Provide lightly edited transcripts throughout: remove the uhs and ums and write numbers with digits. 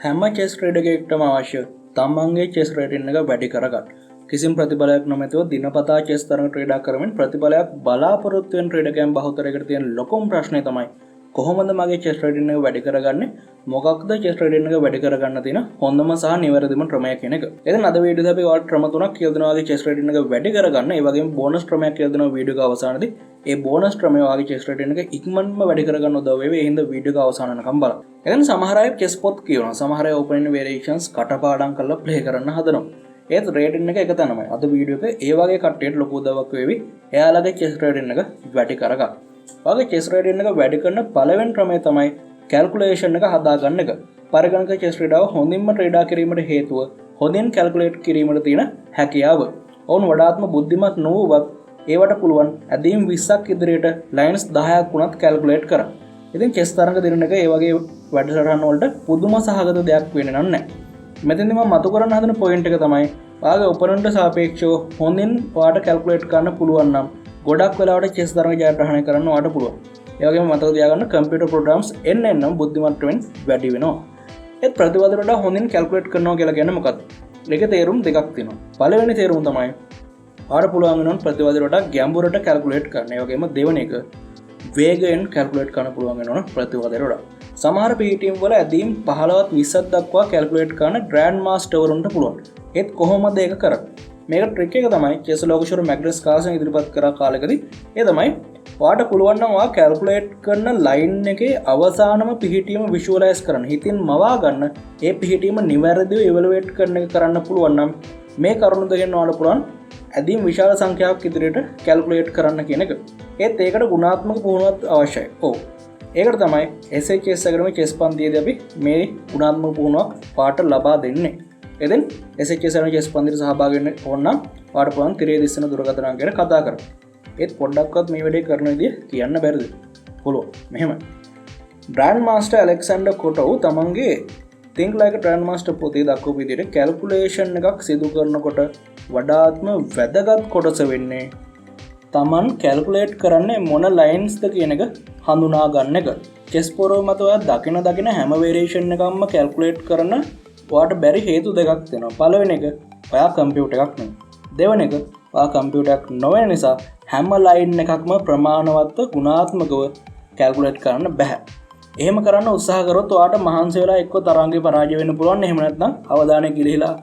හැම චෙස් ක්‍රීඩකයෙක්ටම අවශ්‍ය තමන්ගේ චෙස් රේටින් එක වැඩි කරගන්න. කිසිම ප්‍රතිඵලයක් නොමැතිව දිනපතා චෙස් තරඟ ක්‍රීඩා කරමින් ප්‍රතිඵලයක් බලාපොරොත්තු වෙන ක්‍රීඩකයන් බහුතරයකට තියෙන ලොකුම ප්‍රශ්නය තමයි කොහොමද මගේ චෙස් රේටින් එක වැඩි කරගන්නේ? මොකක්ද චෙස් රේටින් එක වැඩි කරගන්න තියෙන හොඳම සහ නිවැරදිම ක්‍රමය කියන එක. ඉතින් අද වීඩියෝදී අපි ඔයාලට ක්‍රම තුනක් කියලා දෙනවා වගේ චෙස් රේටින් එක වැඩි කරගන්න. ඒ වගේම බෝනස් ක්‍රමයක් කියලා දෙනවා වීඩියෝ එක අවසානයේදී. ඒ බෝනස් ක්‍රමය වගේ චෙස් රේටින් එක ඉක්මනටම වැඩි කරගන්න උදව් වෙයි. ඒ හින්දා වීඩියෝ එක අවසාන වෙනකම් බලන්න. එතන සමහර අය චෙස් පොත් කියනවා. සමහර අය ඕපනින් වේරියේෂන්ස් කටපාඩම් කරලා ප්ලේ කරන්න හදනවා. ඒත් රේටින් එක තැනමයි. අද වීඩියෝ එක ඒ වගේ කට්ටියට ලොකු උදව්වක් වෙවි. එයාලගේ චෙස් රේටින් එක වැඩි කරගන්න. වගේ චෙස් රේටින් එක වැඩි කරන පළවෙනි ක්‍රමය තමයි කැල්කියුලේෂන් එක හදාගන්න එක. පරිගණක චෙස් ක්‍රීඩාව හොඳින්ම ක්‍රීඩා කිරීමට හේතුව හොඳින් කැල්කියුලේට් කිරීමට තියෙන හැකියාව. ඔවුන් වඩාත්ම බුද්ධිමත් නොවුවත් ඒවට පුළුවන් ඇදීම් 20ක් ඉදිරියට ලයින්ස් 10ක් වුණත් කැල්කියුලේට් කරන්න. ඉතින් චෙස් තරඟ දිනන එක ඒ වගේ වැඩසටහන් වලට පුදුම සහගත දෙයක් වෙන්නේ නැහැ. මෙතෙන්දි මම මතු කරන්න හදන පොයින්ට් එක තමයි ඔයාගේ ඔපොනන්ට් සාපේක්ෂව හොඳින් ඔයාට කැල්කියුලේට් කරන්න පුළුවන් නම් ගොඩක් වෙලාවට චෙස් තරඟ ජයග්‍රහණය කරන්න ඔයාට පුළුවන්. ඒ වගේම මතක තියාගන්න කම්පියුටර් ප්‍රෝග්‍රෑම්ස් එන්නම් බුද්ධිමත් වෙන්න වැඩි වෙනවා. ඒත් ප්‍රතිවාදයට හොඳින් කැල්කියුලේට් කරනවා කියලා කියන්නේ මොකක්ද? ඒකේ තේරුම් දෙකක් තියෙනවා. පළවෙනි තේරුම තමයි ඔයාට පුළුවන් වෙනවා ප්‍රතිවාදයට ගැඹුරට කැල්කියුලේට් කරන්න. ඒ වගේම දෙවෙනි එක වේගයෙන් කැල්කියුලේට් කරන්න පුළුවන් වෙනවා ප්‍රතිවාදයට. සමහර PTM වල ඇදීම් 15ත් 20ක් දක්වා කැල්කියුලේට් කරන ග්‍රෑන්ඩ් මාස්ටර් වරුන්ට පුළුවන්. ඒත් කොහොමද ඒක කරන්නේ? මේක ට්‍රික් එක තමයි චෙස් ලෝකේශ්වර මැග්නස් කාල්සන් ඉදිරිපත් කරා කාලෙකදී. ඒ තමයි ඔයාට පුළුවන් නම් ඔයා කැල්කියුලේට් කරන ලයින් එකේ අවසානම පිහිටීම විෂුවලයිස් කරන්න. හිතින් මවා ගන්න ඒ පිහිටීම නිවැරදිව ඉවැලුවේට් කරන එක කරන්න පුළුවන් නම් මේ කරුණු දෙකෙන් ඔයාට පුළුවන් ඇදීම් විශාල සංඛ්‍යාවක් ඉදිරියට කැල්කියුලේට් කරන්න කියන එක. ඒත් ඒකට ගුණාත්මක පුහුණුවක් අවශ්‍යයි. ඔව්. ඒකට තමයි SHS අග්‍රමී චෙස් පන්තියේදී අපි මේ ගුණාත්මක පුහුණුවක් පාට ලබා දෙන්නේ. එදෙන් SHS අග්‍රමී චෙස් පන්තියට සහභාගී වෙන්න ඕන නම් ඔයාට පුළුවන් තිරේ දිස්සන දුරකථන අංකයට කතා කරන්න. ඒත් පොඩ්ඩක්වත් මේ වැඩේ කරන විදිය කියන්න බැරිද? පුළුවන්. මෙහෙමයි. ග්‍රෑන්ඩ් මාස්ටර් ඇලෙක්සැන්ඩර් කොටව් තමන්ගේ Think Like a Grandmaster පොතේ දක්වපු විදිහට කැල්කියුලේෂන් එකක් සිදු කරනකොට වඩාත්ම වැදගත් කොටස වෙන්නේ තමන් කැල්කියුලේට් කරන්නේ මොන ලයින්ස්ද කියන එක හඳුනා ගන්න එක. චෙස් පොරව මත ඔයා දකින හැම වේරියේෂන් එකක්ම කැල්කියුලේට් කරන ඔයාට බැරි හේතු දෙකක් තියෙනවා. පළවෙනි එක ඔයා කම්පියුටර් එකක් නෙවෙයි. දෙවෙනි එක ඔයා කම්පියුටර් එකක් නොවන නිසා හැම ලයින් එකක්ම ප්‍රමාණවත්ව ගුණාත්මකව කැල්කියුලේට් කරන්න බෑ. එහෙම කරන්න උත්සාහ කරොත් ඔයාට මහන්සි වෙලා එක්ක තරංගේ පරාජය වෙන්න පුළුවන්. එහෙම නැත්නම් අවධානය ගිලිහිලා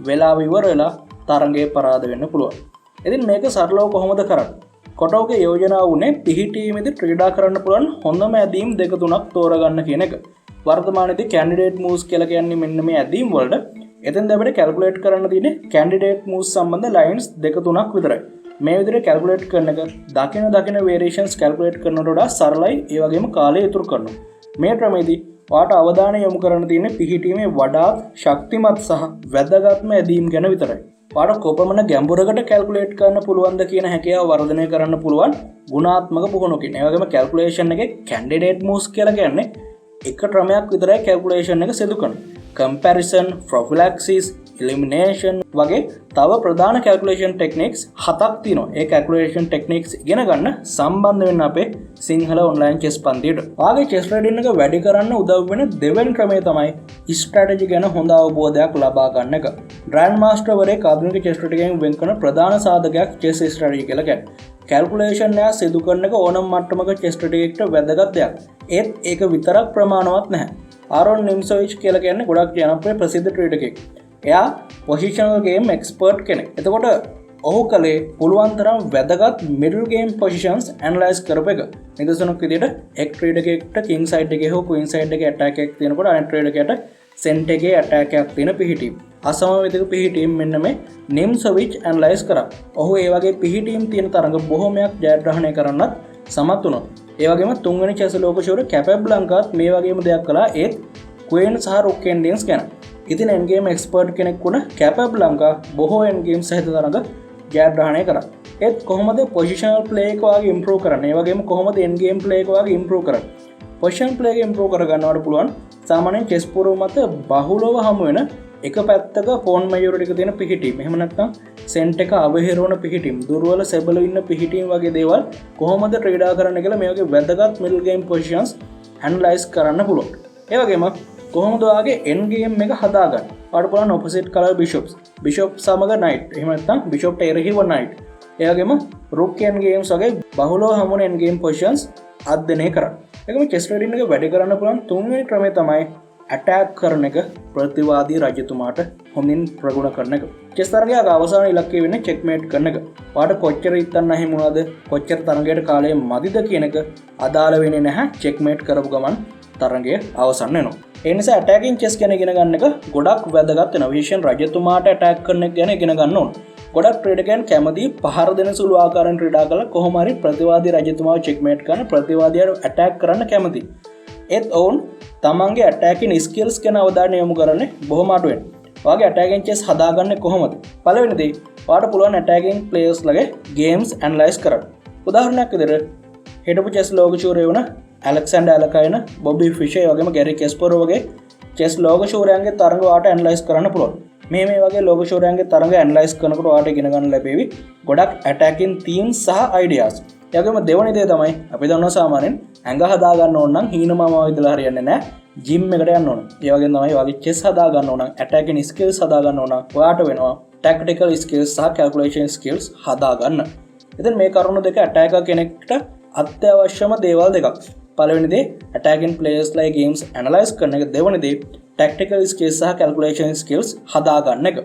වෙලාව ඉවර වෙලා තරංගේ පරාද වෙන්න පුළුවන්. ඉතින් මේක සරලව කොහොමද කරන්නේ? කොටෝගේ යෝජනාව උනේ පිහිටීමේදී ක්‍රීඩා කරන්න පුළුවන් හොඳම ඇදීම් දෙක තුනක් තෝරගන්න කියන එක. වර්තමානයේදී කැන්ඩිඩේට් මූව්ස් කියලා කියන්නේ මෙන්න මේ ඇදීම් වලට. එතෙන්ද අපිට කැල්කියුලේට් කරන්න තියෙන්නේ කැන්ඩිඩේට් මූව්ස් සම්බන්ධ ලයින්ස් දෙක තුනක් විතරයි. මේ විදිහට කැල්කියුලේට් කරන එක දකින වේරියේෂන්ස් කැල්කියුලේට් කරනට වඩා සරලයි. ඒ වගේම කාලය ඉතුරු කරනවා. මේ ක්‍රමයේදී ඔයාට අවධානය යොමු කරන්න තියෙන්නේ පිහිටීමේ වඩාත් ශක්තිමත් සහ වැදගත්ම ඇදීම් ගැන විතරයි. ඔයාට කොපමණ ගැඹුරකට කැල්කියුලේට් කරන්න පුළුවන්ද කියන හැකියාව වර්ධනය කරන්න පුළුවන් ගුණාත්මක පුහුණුවකින්. ඒ වගේම කැල්කියුලේෂන් එකේ කැන්ඩිඩේට් මූව්ස් කියලා කියන්නේ එක ක්‍රමයක් විතරයි කැල්කියුලේෂන් එක සිදු කරන්නේ. කම්පැරිසන්, ප්‍රොෆිලැක්සිස්, එලිමිනේෂන් වගේ තව ප්‍රධාන කැල්කියුලේෂන් ටෙක්නික්ස් 7ක් තියෙනවා. ඒ කැල්කියුලේෂන් ටෙක්නික්ස් ඉගෙන ගන්න සම්බන්ධ වෙන්න අපේ සිංහල ඔන්ලයින් චෙස් පන්තියට. ඔයාගේ චෙස් රේටින් එක වැඩි කරන්න උදව් වෙන දෙවෙනි ක්‍රමය තමයි ස්ට්‍රැටජි ගැන හොඳ අවබෝධයක් ලබා ගන්න එක. ග්‍රෑන්ඩ් මාස්ටර් වරේ ආධුනික චෙස් රේටින් වෙන් කරන ප්‍රධාන සාධකයක් චෙස් ස්ට්‍රැටජි කියලා කියන්නේ. කැල්කියුලේෂන් එක සිදු කරන එක ඕනම මට්ටමක චෙස් ස්ට්‍රැටජිකට වැදගත් දෙයක්. ඒත් ඒක විතරක් ප්‍රමාණවත් නැහැ. ආරොන් නිම්සොවිච් කියලා කියන්නේ ගොඩක් ජනප්‍රිය ප්‍රසිද්ධ ක්‍රීඩකයෙක්. එයා පොසිෂනල් ගේම් එක්ස්පර්ට් කෙනෙක්. එතකොට ඔහු කලේ පුළුවන් තරම් වැදගත් මිඩල් ගේම් පොසිෂන්ස් ඇනලයිස් කරපු එක. නිදසුනක් විදිහට එක් ක්‍රීඩකයෙක්ට කිං සයිඩ් එකේ හෝ ක්වීන් සයිඩ් එකේ ඇටැක් එකක් තියෙනකොට අනිත් ක්‍රීඩකයාට සෙන්ට් එකේ ඇටැක් එකක් තියෙන පිහිටීම්. අසමමිතික පිහිටීම් මෙන්න මේ නිම්සොවිච් ඇනලයිස් කරා. ඔහු ඒ වගේ පිහිටීම් තියෙන තරඟ බොහොමයක් ජයග්‍රහණය කරන්නත් සමත් වුණා. ඒ වගේම තුන්වෙනි චෙස් ලෝකශෝර කැපබ්ලන්කාත් මේ වගේම දෙයක් කළා. ඒත් ක්වීන් සහ රුක් එන්ඩියන්ස් ගැන. ඉතින් එන්ඩ් ගේම් එක්ස්පර්ට් කෙනෙක් වුණ කැපබ්ලන්කා බොහෝ එන්ඩ් ගේම් සහිත තරඟ ජයග්‍රහණය කරා. ඒත් කොහොමද පොසිෂනල් ප්ලේ එක වගේ ඉම්ප්‍රූව් කරන්නේ? ඒ වගේම කොහොමද එන්ඩ් ගේම් ප්ලේ එක වගේ ඉම්ප්‍රූව් කරන්නේ? පොසිෂන් ප්ලේ එක ඉම්ප්‍රූව් කරගන්නවට පුළුවන් සාමාන්‍යයෙන් චෙස් පුරුව මත බහුලව හමු වෙන එක පැත්තක පෝන් මැජොරිටි එක තියෙන පිහිටීම්. එහෙම නැත්නම් සෙන්ට් එක අවහිරවන පිහිටීම්, දුර්වල සෙබළ ඉන්න පිහිටීම් වගේ දේවල් කොහොමද ක්‍රීඩා කරන්න කියලා මේ වගේ වැදගත් මිඩල් ගේම් පොසිෂන්ස් ඇනලයිස් කරන්න පුළුවන්. ඒ වගේම කොහොමද ඔයාගේ end game එක හදාගන්න. ඔයාලට පුළුවන් opposite color bishops. bishop සමග knight. එහෙම නැත්නම් bishop එරෙහිව knight. ඒ වගේම rook and games වගේ බහුලව හමුන end game positions අධ්‍යයනය කරන්න. ඒකම chess trading එක වැඩි කරන්න පුළුවන් තුන්වෙනි ක්‍රමය තමයි attack කරන එක ප්‍රතිවාදී රජතුමාට හොඳින් ප්‍රගුණ කරන එක. chess තරගයක අවසාන ඉලක්කය වෙන්නේ checkmate කරන එක. ඔයාලට කොච්චර ඉත්තන්න හිමුණාද කොච්චර තරගයට කාලය මදිද කියන එක අදාළ වෙන්නේ නැහැ checkmate කරපු ගමන් තරගය අවසන් වෙනවා. ඒ නිසා attacking chess ගැන ඉගෙන ගන්න එක ගොඩක් වැදගත් වෙනවා. විශේෂයෙන් රජතුමාට attack කරන එක ගැන ඉගෙන ගන්න ඕන. ගොඩක් ක්‍රීඩකයන් කැමති පහර දෙන සුළු ආකාරයෙන් ක්‍රීඩා කරලා කොහොම හරි ප්‍රතිවාදී රජතුමාව checkmate කරන ප්‍රතිවාදියාට attack කරන්න කැමති. ඒත් ඔවුන් තමන්ගේ attacking skills ගැන අවධානය යොමු කරන්නේ බොහොම අඩුවෙන්. ඔයාගේ attacking chess හදාගන්නේ කොහොමද? පළවෙනි දේ ඔයාලට පුළුවන් attacking players ලගේ games analyze කරන්න. උදාහරණයක් විදිහට හිටපු chess ලෝකශූරයෝ වුණ ඇලෙක්සැන්ඩර් ඇලකයින, බොබි ෆිෂර් වගේම ගැරි කැස්පරෝ වගේ chess ලෝකශූරයන්ගේ තරඟ ඔයාලට analyze කරන්න පුළුවන්. මේ වගේ ලෝකශූරයන්ගේ තරඟ analyze කරනකොට ඔයාලට ඉගෙන ගන්න ලැබෙවි ගොඩක් attacking themes සහ ideas. ඒ වගේම දෙවෙනි දේ තමයි අපි දන්නවා සාමාන්‍යයෙන් ඇඟ හදා ගන්න ඕන නම් හීනමාමාව ඉදලා හරියන්නේ නැහැ. ජිම් එකට යන්න ඕන. ඒ වගේම තමයි ඔයාගේ chess හදා ගන්න ඕන නම් attacking skills හදා ගන්න ඕන නම් ඔයාට වෙනවා tactical skills සහ calculation skills හදා ගන්න. ඉතින් මේ කරුණු දෙක attacker කෙනෙක්ට අත්‍යවශ්‍යම දේවල් දෙකක්. පළවෙනි දේ attacking players like games analyze කරන එක. දෙවෙනි දේ tactical skills සහ calculation skills හදා ගන්න එක.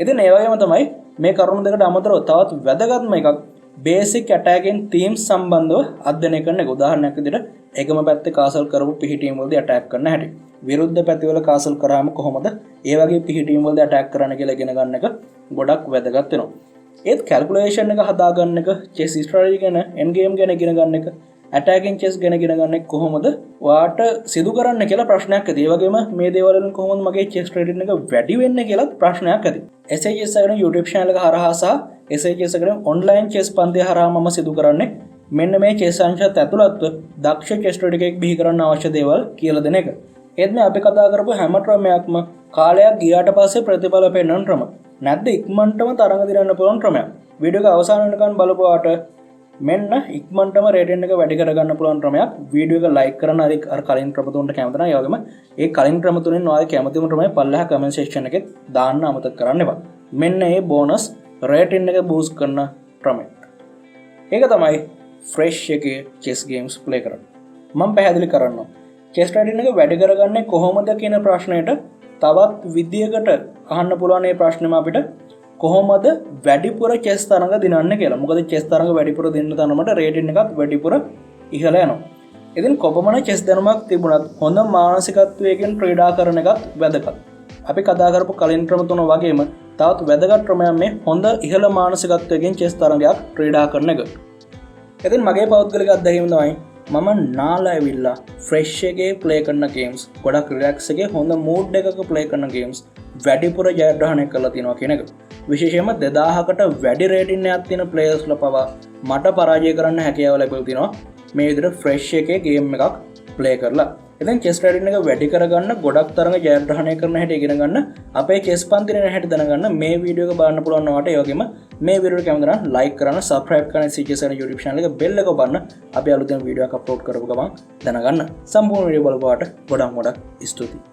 ඉතින් ඒ වගේම තමයි මේ කරුණු දෙකට අමතරව තවත් වැදගත්ම එකක් basic attacking themes සම්බන්ධව අධ්‍යයනය කරන එක. උදාහරණයක් විදිහට එකම පැත්තේ කාසල් කරපු පිහි ටීම් වලදී attack කරන හැටි. විරුද්ධ පැතිවල කාසල් කරාම කොහොමද ඒ වගේ පිහි ටීම් වලදී attack කරන්න කියලා ඉගෙන ගන්න එක ගොඩක් වැදගත් වෙනවා. ඒත් calculation එක හදා ගන්න එක, chess strategy ගැන, end game ගැන ඉගෙන ගන්න එක, attacking chess ගැන ඉගෙන ගන්න එක කොහොමද ඔයාට සිදු කරන්න කියලා ප්‍රශ්නයක් ඇති. ඒ වගේම මේ දේවල් වලින් කොහොමද මගේ chess trading එක වැඩි වෙන්නේ කියලා ප්‍රශ්නයක් ඇති. SHS එකේ YouTube channel එක හරහා සහ SHS එකේ online chess පන්තිය හරහා මම සිදු කරන්නේ මෙන්න මේ chess අංශات ඇතුළත්ව දක්ෂ chess trader කෙනෙක් බිහි කරන්න අවශ්‍ය දේවල් කියලා දෙන එක. ඒත් මේ අපි කතා කරපු හැම ක්‍රමයක්ම කාලයක් ගියාට පස්සේ ප්‍රතිඵල පෙන්වන ක්‍රම. නැත්ද ඉක්මනටම තරඟ දිරන්න පුළුවන් ක්‍රමයක්. වීඩියෝ එක අවසාන වෙනකන් බලපුවාට මෙන්න ඉක්මනටම රේටින් එක වැඩි කරගන්න පුළුවන් ක්‍රමයක්. වීඩියෝ එක ලයික් කරන්න අර කලින් ක්‍රම තුනට කැමති නම් ඒ වගේම ඒ කලින් ක්‍රම තුනෙන් ඔයාලා කැමතිම ක්‍රමය පල්ලෙහා කමෙන්ට් සෙක්ෂන් එකේ දාන්න අමතක කරන්න එපා. මෙන්න මේ බෝනස් රේටින් එක බූස්ට් කරන ක්‍රමය. ඒක තමයි ෆ්‍රෙෂ් එකේ chess games play කරන්න. මම පැහැදිලි කරන්නම්. chess trading එක වැඩි කරගන්නේ කොහොමද කියන ප්‍රශ්නයට තවත් විදියකට අහන්න පුළුවන්. මේ ප්‍රශ්නේම අපිට කොහොමද වැඩිපුර chess තරඟ දිනන්නේ කියලා. මොකද chess තරඟ වැඩිපුර දිනන තරමට රේටින් එකත් වැඩිපුර ඉහළ යනවා. ඉතින් කොපමණ chess දැනුමක් තිබුණත් හොඳ මානසිකත්වයකින් ක්‍රීඩා කරන එකත් වැදගත්. අපි කතා කරපු කලින් ක්‍රම තුන වගේම තවත් වැදගත් ක්‍රමයක් මේ හොඳ ඉහළ මානසිකත්වයකින් chess තරඟයක් ක්‍රීඩා කරන එක. ඉතින් මගේ පෞද්ගලික අත්දැකීම තමයි මම නාලා ඇවිල්ලා ෆ්‍රෙෂ් එකේ ප්ලේ කරන ගේම්ස්, ගොඩක් රිලැක්ස් එකේ හොඳ මූඩ් එකක ප්ලේ කරන ගේම්ස් වැඩිපුර ජයග්‍රහණය කරලා තියෙනවා කියන එක. විශේෂයෙන්ම 2000කට වැඩි රේටින් එකක් තියෙන ප්ලේයර්ස්ලා පවා මට පරාජය කරන්න හැකියාව ලැබෙලා තිනවා මේ විදිහට ෆ්‍රෙෂ් එකේ ගේම් එකක් ප්ලේ කරලා. ඉතින් chess trading එක වැඩි කරගන්න, ගොඩක් තරඟ ජයග්‍රහණය කරන හැටි ඉගෙන ගන්න, අපේ chess පන්තිරේ හැටි දැනගන්න මේ වීඩියෝ එක බලන්න පුළුවන් වට. ඒ වගේම මේ වීඩියෝ එක කැමති නම් like කරන්න, subscribe කරන්න, CHS YouTube channel එක bell එක ඔබන්න. අපි අලුතෙන් වීඩියෝ එකක් අප්ලෝඩ් කරපු ගමන් දැනගන්න. සම්පූර්ණ වීඩියෝ බලපුවාට ගොඩක් ස්තුතියි.